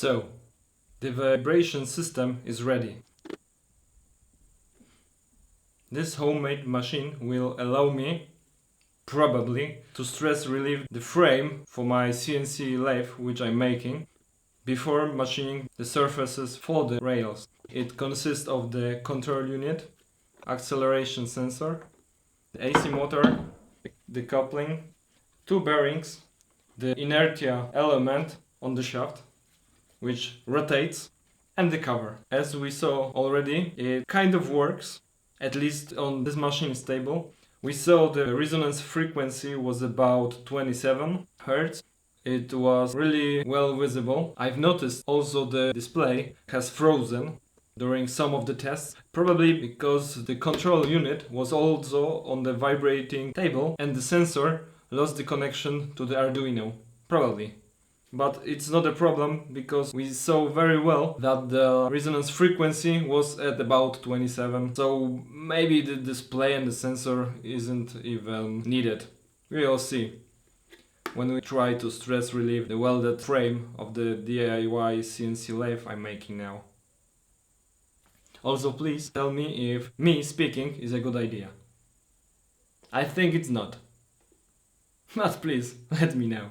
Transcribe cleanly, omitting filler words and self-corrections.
So, the vibration system is ready. This homemade machine will allow me, probably, to stress relieve the frame for my CNC lathe which I'm making before machining the surfaces for the rails. It consists of the control unit, acceleration sensor, the AC motor, the coupling, two bearings, the inertia element on the shaft, which rotates, and the cover. As we saw already, it kind of works, at least on this machine is stable. We saw the resonance frequency was about 27 Hz. It was really well visible. I've noticed also the display has frozen during some of the tests, probably because the control unit was also on the vibrating table and the sensor lost the connection to the Arduino. Probably. But it's not a problem because we saw very well that the resonance frequency was at about 27, so maybe the display and the sensor isn't even needed. We'll see when we try to stress relieve the welded frame of the DIY CNC lathe I'm making now. Also, please tell me if me speaking is a good idea. I think it's not. But please, let me know.